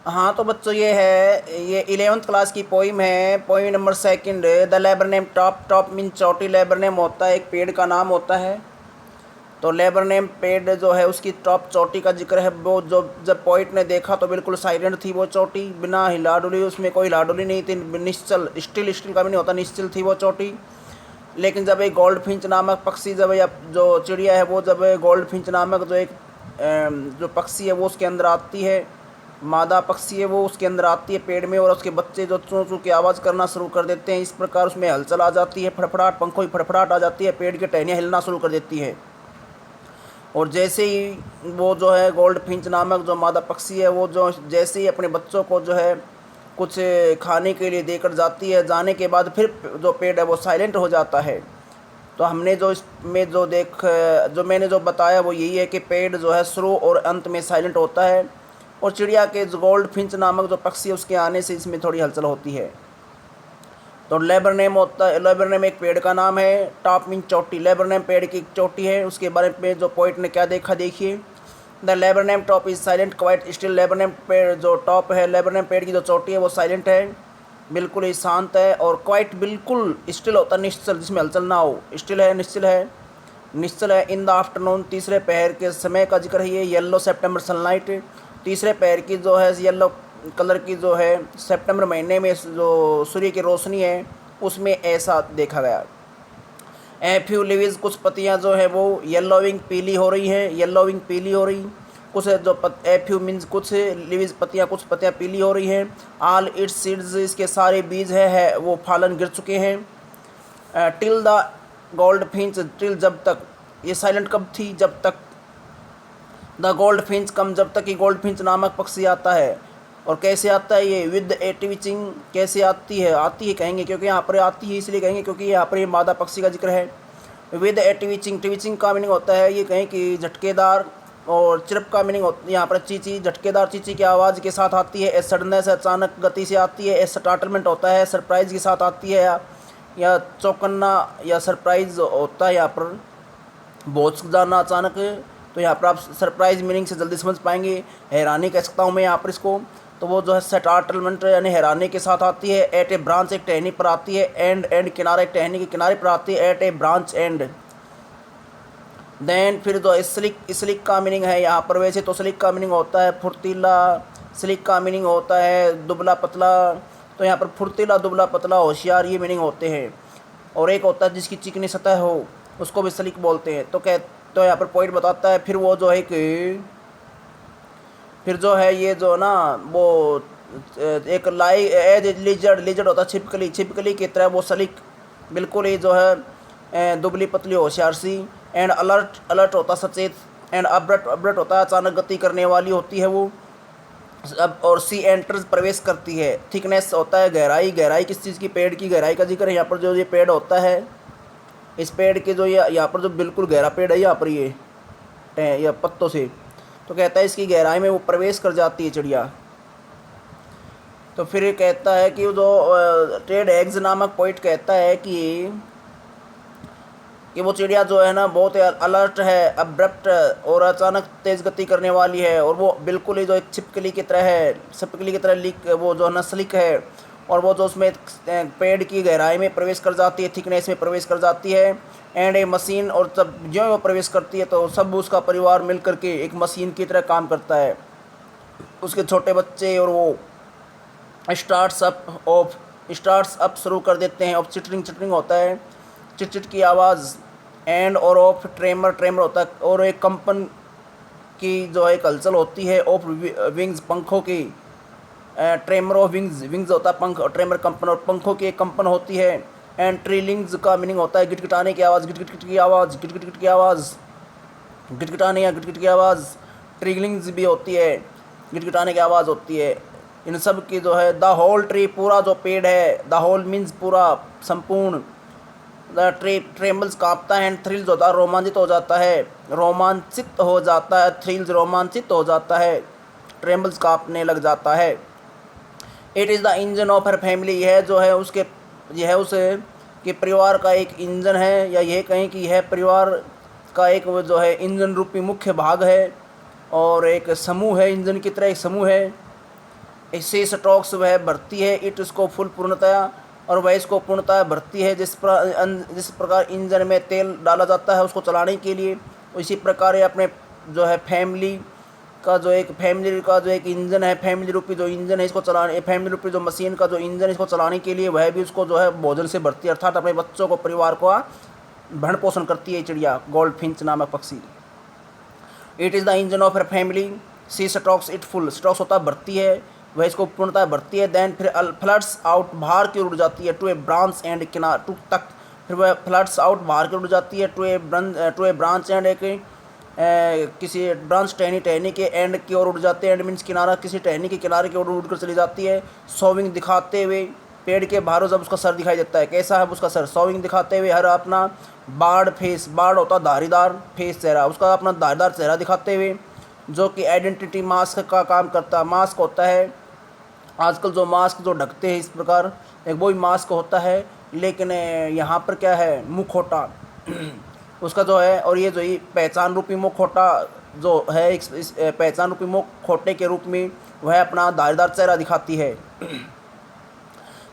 हाँ तो बच्चों ये 11th क्लास की पोइम है। Poem number second. The labour name top. Top mean चोटी। लेबर नेम होता है एक पेड़ का नाम होता है। तो लेबर नेम पेड़ जो है उसकी टॉप चोटी का जिक्र है। वो जो जब पोइट ने देखा तो बिल्कुल साइलेंट थी वो चोटी, बिना हिला डुली, उसमें कोई हिला डुली नहीं थी, निश्चल। स्टिल स्टिल का भी नहीं होता, निश्चल थी वो चोटी। लेकिन जब एक गोल्ड फिंच नामक पक्षी, जब या जो चिड़िया है वो, जब गोल्ड फिंच नामक जो एक जो पक्षी है वो उसके अंदर आती है, मादा पक्षी है वो उसके अंदर आती है पेड़ में, और उसके बच्चे जो चूँ चूँ की आवाज़ करना शुरू कर देते हैं। इस प्रकार उसमें हलचल आ जाती है, फड़फड़ाहट, पंखों की फड़फड़ाहट आ जाती है, पेड़ की टहनियाँ हिलना शुरू कर देती है। और जैसे ही वो जो है गोल्ड फिंच नामक जो मादा पक्षी है वो जो जैसे ही अपने बच्चों को जो है कुछ खाने के लिए देकर जाती है, जाने के बाद फिर जो पेड़ है वो साइलेंट हो जाता है। तो हमने जो इसमें जो मैंने जो बताया वो यही है कि पेड़ जो है शुरू और अंत में साइलेंट होता है, और चिड़िया के जो गोल्ड फिंच नामक जो पक्षी है उसके आने से इसमें थोड़ी हलचल होती है। तो लेबर नेम होता है, लेबर नेम एक पेड़ का नाम है। टॉप मीन चोटी। लेबर नेम पेड़ की चोटी है। उसके बारे में जो पोइट ने क्या देखा देखिए। The labour name top is silent quite still. Labour name पेड़ जो टॉप है, लेबर नेम पेड़ की जो चोटी है वो साइलेंट है, बिल्कुल ही शांत है। और क्वाइट बिल्कुल स्टिल होता है, निश्चल, जिसमें हलचल ना हो। स्टिल है, निश्चल है, निश्चल है। इन द आफ्टरनून तीसरे पहर के समय का जिक्र है ये। येलो सेप्टेम्बर सनलाइट, तीसरे पहर की जो है येलो कलर की जो है सितंबर महीने में जो सूर्य की रोशनी है उसमें ऐसा देखा गया। ए फ्यू लीव्स, कुछ पत्तियां जो है वो येलोविंग पीली हो रही हैं, येलोविंग पीली हो रही। कुछ जो ए फ्यू मीन्स कुछ लीव्स पत्तियां, कुछ पत्तियां पीली हो रही हैं। ऑल इट्स सीड्स, इसके सारे बीज है वो फालन गिर चुके हैं। Till the gold Finch, till जब तक, ये साइलेंट कब थी, जब तक द गोल्ड फिंच कम, जब तक कि गोल्ड फिंच नामक पक्षी आता है। और कैसे आता है ये, विद ए ट्विचिंग, कैसे आती है, आती है कहेंगे क्योंकि यहाँ पर आती है इसलिए कहेंगे क्योंकि यहाँ पर ये मादा पक्षी का जिक्र है। विद ए ट्विचिंग, ट्विचिंग का मीनिंग होता है ये कहें कि झटकेदार, और चिरप का मीनिंग होता है यहाँ पर चींची, झटकेदार चींची की आवाज़ के साथ आती है। ए सडननेस, अचानक गति से आती है। ए स्टार्टलमेंट होता है, सरप्राइज़ के साथ आती है, या चौकन्ना या सरप्राइज़ होता है यहाँ पर, बहुत जाना अचानक। तो यहाँ पर आप सरप्राइज मीनिंग से जल्दी समझ पाएंगे। हैरानी कह सकता हूँ मैं यहाँ पर इसको। तो वो जो है स्टार्टलमेंट यानी हैरानी के साथ आती है। एट ए ब्रांच, एक टहनी पर आती है। एंड, एंड किनारा, एक टहनी के किनारे पर आती है। At a branch end. Then फिर जो स्लिक, स्लिक का मीनिंग है यहाँ पर, वैसे तो स्लिक का मीनिंग होता है फुर्तीला, स्लिक का मीनिंग होता है दुबला पतला। तो यहाँ पर फुर्तीला, दुबला पतला, होशियार, ये मीनिंग होते हैं। और एक होता है जिसकी चिकनी सतह हो, उसको भी स्लिक बोलते हैं। तो यहाँ पर पॉइंट बताता है फिर वो जो है कि फिर जो है ये जो ना वो एक लाई एज लिजर्ड, लिजर्ड होता है छिपकली, छिपकली की तरह वो सलीक, बिल्कुल ही जो है दुबली पतली होशियार सी। एंड अलर्ट, अलर्ट होता सचेत। एंड अब्रट, अब्रट होता है अचानक गति करने वाली होती है वो। अब और सी एंटर्स, प्रवेश करती है। थिकनेस होता है गहराई, गहराई किस चीज़ की, पेड़ की गहराई का जिक्र है यहाँ पर। जो ये पेड़ होता है, इस पेड़ के जो यहाँ पर जो बिल्कुल गहरा पेड़ है यहाँ पर ये या पत्तों से, तो कहता है इसकी गहराई में वो प्रवेश कर जाती है चिड़िया। तो फिर ये कहता है कि जो टेड एग्ज नामक पोइट कहता है कि वो चिड़िया जो है ना बहुत अलर्ट है, अब्रप्ट, और अचानक तेज़ गति करने वाली है। और वो बिल्कुल ही जो एक छिपकली की तरह है, छिपकली की तरह लीक, वो जो नस्लिक है। और वो जो उसमें पेड़ की गहराई में प्रवेश कर जाती है, थिकनेस में प्रवेश कर जाती है। एंड ए मशीन, और जब जो वो प्रवेश करती है तो सब उसका परिवार मिल करके एक मशीन की तरह काम करता है। उसके छोटे बच्चे और वो स्टार्ट्स अप शुरू कर देते हैं। ऑफ चिटरिंग, चिटरिंग होता है चिट की आवाज़। एंड और ऑफ ट्रेमर, ट्रेमर होता है और एक कंपन की जो एक हलचल होती है। ऑफ विंग्स, पंखों की, ट्रेमर ऑफ विंग्स, विंग्स होता है पंख, और ट्रेमर कंपन, और पंखों की एक कंपन होती है। एंड ट्रिलिंग्स का मीनिंग होता है गिटगिटाने की आवाज़, गिटगिट की आवाज़, गिटगिट की आवाज़, गिटगिटाने या गिटगिट की आवाज़। ट्रिलिंग्स भी होती है, गिटगिटाने की आवाज़ होती है। इन सब की जो है द होल ट्री, पूरा जो पेड़ है, द होल मीन्स पूरा, संपूर्ण। द ट्री ट्रेम्बल्स, काँपता है। एंड थ्रिल्स होता है, रोमांचित हो जाता है, रोमांचित हो जाता है। थ्रिल्स रोमांचित हो जाता है, ट्रेम्बल्स काँपने लग जाता है। It is the engine of her family, यह जो है उसके, यह उसे कि परिवार का एक इंजन है, या यह कहें कि यह परिवार का एक वो जो है इंजन रूपी मुख्य भाग है, और एक समूह है, इंजन की तरह एक समूह है। इससे स्टॉक्स वह भरती है, इट उसको फुल पूर्णतया, और वह इसको पूर्णतः भरती है। जिस प्रकार इंजन में तेल डाला जाता है उसको चलाने के लिए, इसी प्रकार ये अपने जो है फैमिली का जो एक इंजन है, फैमिली रूपी जो इंजन है इसको चलाने, फैमिली रूपी जो मशीन का जो इंजन है इसको चलाने के लिए वह भी उसको जो है भोजन से भरती है, अर्थात अपने बच्चों को, परिवार को भरण पोषण करती है चिड़िया, गोल्डफिंच नामक पक्षी। It is the engine of her family, she stocks it full, stocks होता है भरती है, वह इसको पूर्णतः भरती है। देन फिर फ्लड्स आउट, बाहर की ओर उड़ जाती है, टू ए ब्रांच एंड किनार, टू तक, फिर वह फ्लड्स आउट, बाहर की ओर उड़ जाती है, टू ए ब्रांच एंड, एक किसी ब्रांच टहनी के एंड की ओर उड़ जाते हैं, एंड मीन्स किनारा, किसी टहनी के किनारे की ओर उड़ कर चली जाती है। सोविंग दिखाते हुए, पेड़ के बाहर जब उसका सर दिखाई देता है, कैसा है उसका सर, सोविंग दिखाते हुए, हर अपना बार्ड फेस, बार्ड होता धारीदार फेस, चेहरा, उसका अपना धारीदार चेहरा दिखाते हुए, जो कि आइडेंटिटी मास्क का काम करता है। मास्क होता है आजकल जो मास्क जो ढकते हैं इस प्रकार, एक वही मास्क होता है, लेकिन यहाँ पर क्या है, मुखौटा उसका जो है, और ये जो ये पहचान रूपी मुखौटा जो है, इस पहचान रूपी मुखौटे के रूप में वह अपना धारीदार चेहरा दिखाती है।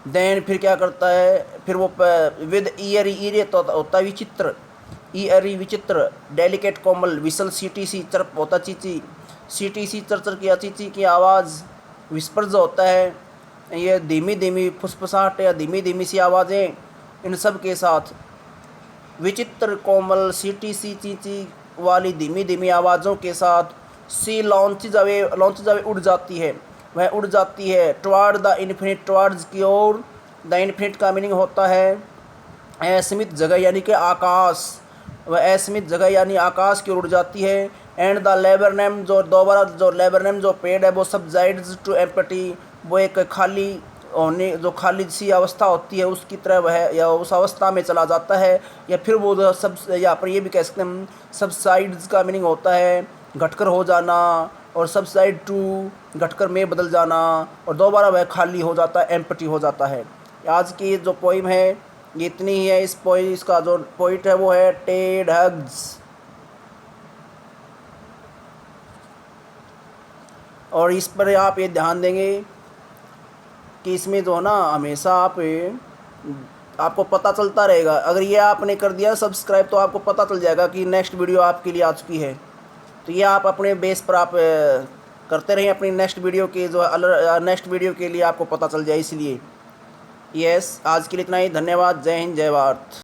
देन फिर क्या करता है, फिर वो विद ईयरी तो होता है विचित्र, ईयरी विचित्र, डेलिकेट कोमल, विसल सीटीसी, चरप होता चीची, सीटीसी चरचर की, चीची की आवाज़, विस्पर जो होता है ये धीमी धीमी फुसफुसाहट या धीमी धीमी सी आवाज़ें, इन सब के साथ विचित्र कोमल सीटीसी चीची वाली धीमी धीमी आवाज़ों के साथ सी लॉन्चेज अवे उड़ जाती है, वह उड़ जाती है टुवार्ड द इन्फिनिट, टुवार्ड्स की ओर, द इन्फिनिट का मीनिंग होता है असीमित जगह यानी कि आकाश, वह असीमित जगह यानी आकाश की ओर उड़ जाती है। एंड द लेबरनेम, जो दोबारा जो लेबरनेम जो पेड़ है वो सबजाइड्स टू एम्पटी, वो एक खाली होने, जो खाली सी अवस्था होती है उसकी तरह वह, या उस अवस्था में चला जाता है, या फिर वो जो सब, यहाँ पर ये भी कह सकते हैं सबसाइड्स का मीनिंग होता है घटकर हो जाना, और सबसाइड टू घटकर में बदल जाना, और दोबारा वह खाली हो जाता है, एम्पटी हो जाता है। आज की जो पोइम है ये इतनी ही है। इसका जो पोइट है वो है टेड हग्स, और इस पर आप ये ध्यान देंगे कि इसमें जो है ना हमेशा आपको पता चलता रहेगा, अगर ये आपने कर दिया सब्सक्राइब तो आपको पता चल जाएगा कि नेक्स्ट वीडियो आपके लिए आ चुकी है। तो ये आप अपने बेस पर आप करते रहें, अपनी नेक्स्ट वीडियो के जो नेक्स्ट वीडियो के लिए आपको पता चल जाए, इसलिए यस। आज के लिए इतना ही, धन्यवाद, जय हिंद, जय भारत।